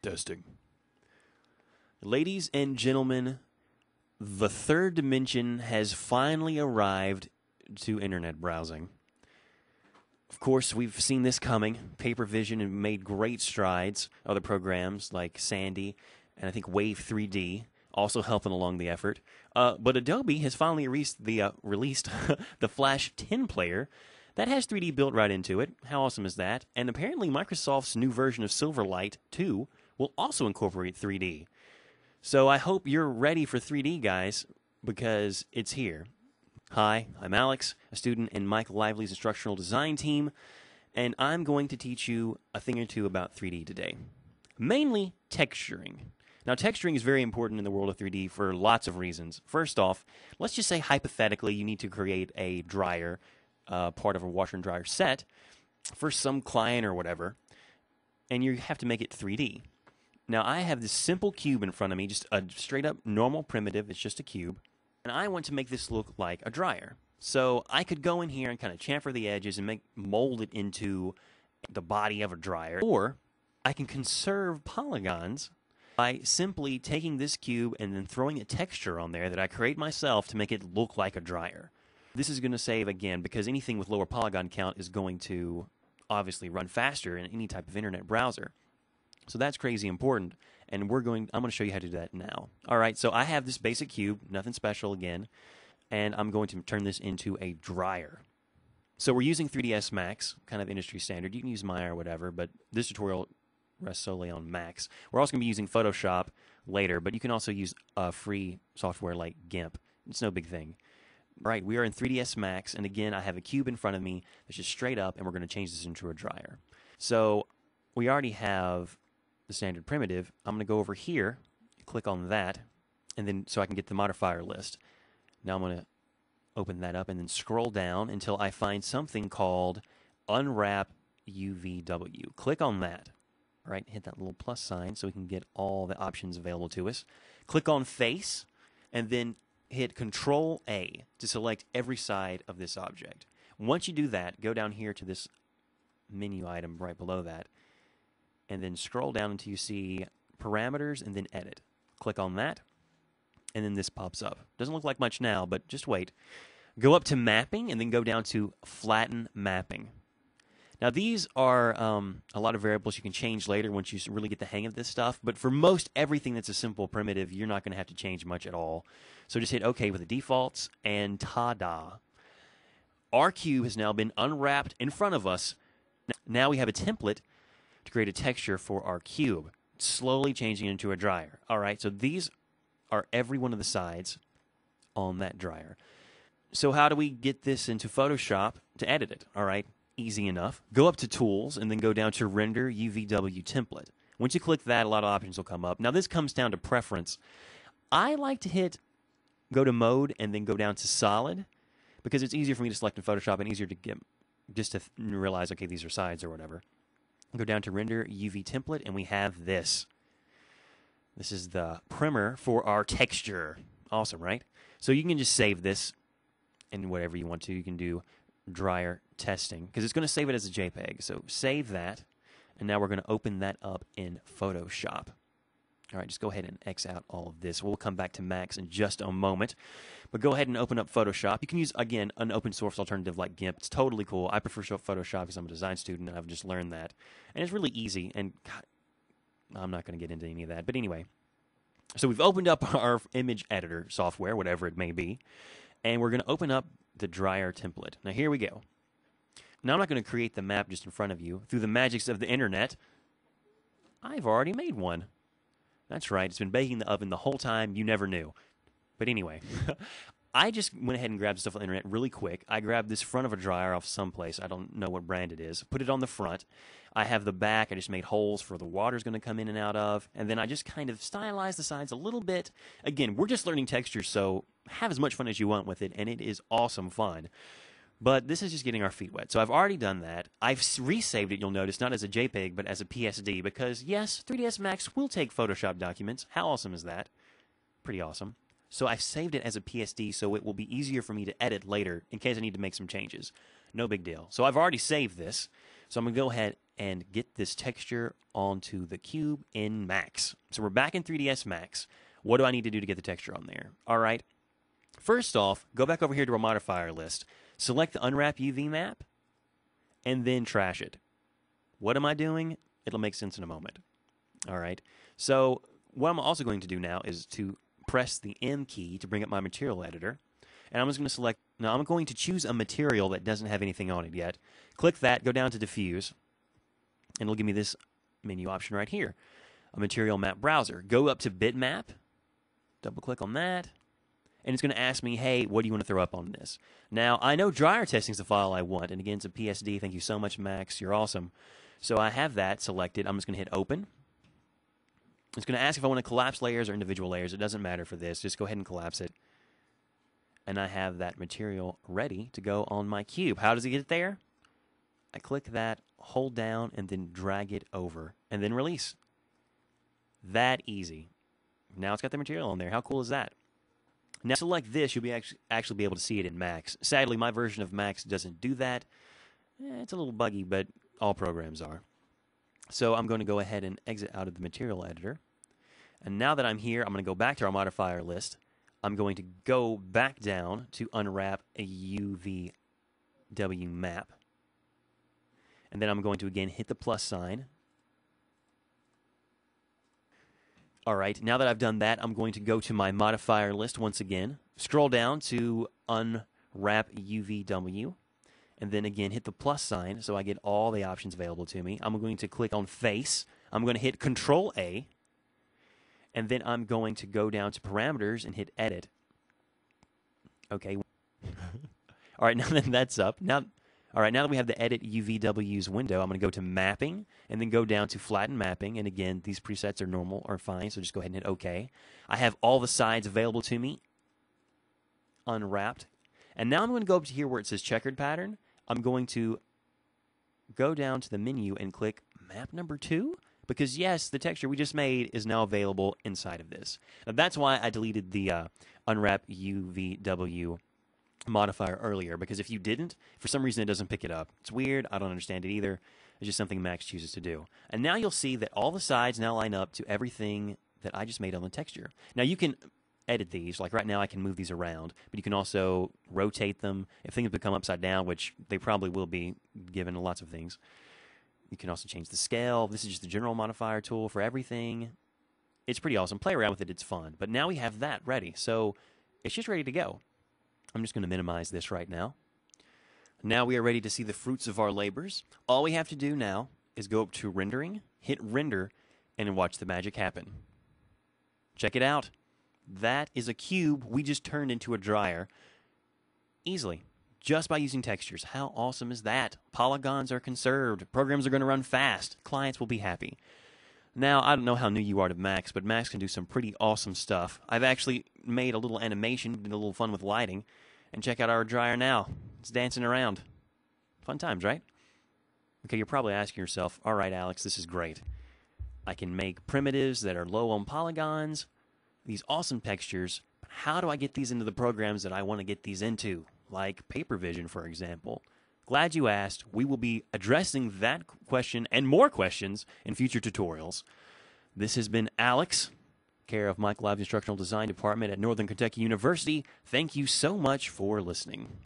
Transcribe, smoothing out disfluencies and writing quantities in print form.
Testing. Ladies and gentlemen, the third dimension has finally arrived to internet browsing. Of course, we've seen this coming. Papervision have made great strides. Other programs like Sandy and I think Wave 3D also helping along the effort. But Adobe has finally released the Flash 10 player that has 3D built right into it. How awesome is that? And apparently Microsoft's new version of Silverlight 2 will also incorporate 3D. So I hope you're ready for 3D, guys, because it's here. Hi, I'm Alex, a student in Mike Lively's instructional design team, and I'm going to teach you a thing or two about 3D today. Mainly texturing. Now, texturing is very important in the world of 3D for lots of reasons. First off, let's just say hypothetically you need to create a dryer, part of a washer and dryer set for some client or whatever, and you have to make it 3D. Now, I have this simple cube in front of me, just a straight up normal primitive, it's just a cube, and I want to make this look like a dryer. So I could go in here and kind of chamfer the edges and mold it into the body of a dryer, or I can conserve polygons by simply taking this cube and then throwing a texture on there that I create myself to make it look like a dryer. This is going to save, again, because anything with lower polygon count is going to obviously run faster in any type of internet browser. So that's crazy important, and I'm going to show you how to do that now. All right, so I have this basic cube, nothing special again, and I'm going to turn this into a dryer. So we're using 3ds Max, kind of industry standard. You can use Maya or whatever, but this tutorial rests solely on Max. We're also going to be using Photoshop later, but you can also use free software like GIMP. It's no big thing. All right, we are in 3ds Max, and again, I have a cube in front of me that's just straight up, and we're going to change this into a dryer. So we already have the standard primitive. I'm going to go over here, click on that, and then so I can get the modifier list. Now I'm going to open that up and then scroll down until I find something called Unwrap UVW. Click on that. All right, hit that little plus sign so we can get all the options available to us. Click on Face, and then hit Control A to select every side of this object. Once you do that, go down here to this menu item right below that, and then scroll down until you see Parameters and then Edit. Click on that, and then this pops up. Doesn't look like much now, but just wait. Go up to Mapping, and then go down to Flatten Mapping. Now, these are a lot of variables you can change later once you really get the hang of this stuff, but for most everything that's a simple primitive, you're not going to have to change much at all. So just hit OK with the defaults, and ta-da. Our cube has now been unwrapped in front of us. Now we have a template to create a texture for our cube, slowly changing it into a dryer. All right, so these are every one of the sides on that dryer. So how do we get this into Photoshop to edit it? All right, easy enough. Go up to Tools and then go down to Render UVW Template. Once you click that, a lot of options will come up. Now this comes down to preference. I like to go to Mode and then go down to Solid because it's easier for me to select in Photoshop and easier to get just to realize, okay, these are sides or whatever. Go down to Render UV Template, and we have this. This is the primer for our texture. Awesome, right? So you can just save this and whatever you want to. You can do dryer testing because it's going to save it as a JPEG. So save that, and now we're going to open that up in Photoshop. All right, just go ahead and X out all of this. We'll come back to Max in just a moment. But go ahead and open up Photoshop. You can use, again, an open source alternative like GIMP. It's totally cool. I prefer Photoshop because I'm a design student and I've just learned that. And it's really easy. And God, I'm not going to get into any of that. But anyway, so we've opened up our image editor software, whatever it may be. And we're going to open up the dryer template. Now here we go. Now I'm not going to create the map just in front of you. Through the magics of the internet, I've already made one. That's right. It's been baking in the oven the whole time. You never knew. But anyway, I just went ahead and grabbed stuff on the internet really quick. I grabbed this front of a dryer off someplace. I don't know what brand it is. Put it on the front. I have the back. I just made holes for the water's going to come in and out of. And then I just kind of stylized the sides a little bit. Again, we're just learning texture, so have as much fun as you want with it. And it is awesome fun. But this is just getting our feet wet. So I've already done that. I've resaved it, you'll notice, not as a JPEG, but as a PSD, because, yes, 3ds Max will take Photoshop documents. How awesome is that? Pretty awesome. So I've saved it as a PSD so it will be easier for me to edit later in case I need to make some changes. No big deal. So I've already saved this. So I'm going to go ahead and get this texture onto the cube in Max. So we're back in 3ds Max. What do I need to do to get the texture on there? All right. First off, go back over here to our modifier list. Select the unwrap UV map, and then trash it. What am I doing? It'll make sense in a moment. All right. So what I'm also going to do now is to press the M key to bring up my material editor. And I'm just going to select, now I'm going to choose a material that doesn't have anything on it yet. Click that, go down to diffuse, and it'll give me this menu option right here, a material map browser. Go up to bitmap, double click on that, and it's going to ask me, hey, what do you want to throw up on this? Now, I know dryer testing is the file I want, and again, it's a PSD. Thank you so much, Max. You're awesome. So I have that selected. I'm just going to hit open. It's going to ask if I want to collapse layers or individual layers. It doesn't matter for this. Just go ahead and collapse it. And I have that material ready to go on my cube. How does it get it there? I click that, hold down, and then drag it over, and then release. That easy. Now it's got the material on there. How cool is that? Now select this, you'll be actually be able to see it in Max. Sadly, my version of Max doesn't do that. It's a little buggy, but all programs are. So I'm going to go ahead and exit out of the material editor. And now that I'm here, I'm going to go back to our modifier list. I'm going to go back down to unwrap a UVW map. And then I'm going to again hit the plus sign. All right, now that I've done that, I'm going to go to my modifier list once again. Scroll down to unwrap UVW. And then again hit the plus sign so I get all the options available to me. I'm going to click on face. I'm going to hit Control A. And then I'm going to go down to parameters and hit edit. Okay. All right, now that that's up. All right, now that we have the edit UVWs window, I'm going to go to mapping and then go down to flatten mapping. And again, these presets are normal or fine, so just go ahead and hit OK. I have all the sides available to me, unwrapped. And now I'm going to go up to here where it says checkered pattern. I'm going to go down to the menu and click map number 2. Because, yes, the texture we just made is now available inside of this. Now, that's why I deleted the unwrap UVW modifier earlier, because if you didn't, for some reason it doesn't pick it up. It's weird. I don't understand it either. It's just something Max chooses to do. And now you'll see that all the sides now line up to everything that I just made on the texture. Now, you can edit these. Like right now I can move these around, but you can also rotate them. If things become upside down, which they probably will be given lots of things, you can also change the scale. This is just the general modifier tool for everything. It's pretty awesome. Play around with it. It's fun. But now we have that ready. So it's just ready to go. I'm just going to minimize this right now. Now we are ready to see the fruits of our labors. All we have to do now is go up to rendering, hit render, and watch the magic happen. Check it out. That is a cube we just turned into a dryer easily, just by using textures. How awesome is that? Polygons are conserved. Programs are going to run fast. Clients will be happy. Now, I don't know how new you are to Max, but Max can do some pretty awesome stuff. I've actually made a little animation, did a little fun with lighting, and check out our dryer now. It's dancing around. Fun times, right? Okay, you're probably asking yourself, all right, Alex, this is great. I can make primitives that are low on polygons, these awesome textures, but how do I get these into the programs that I want to get these into? Like Papervision, for example. Glad you asked. We will be addressing that question and more questions in future tutorials. This has been Alex, care of Mike Live's Instructional Design Department at Northern Kentucky University. Thank you so much for listening.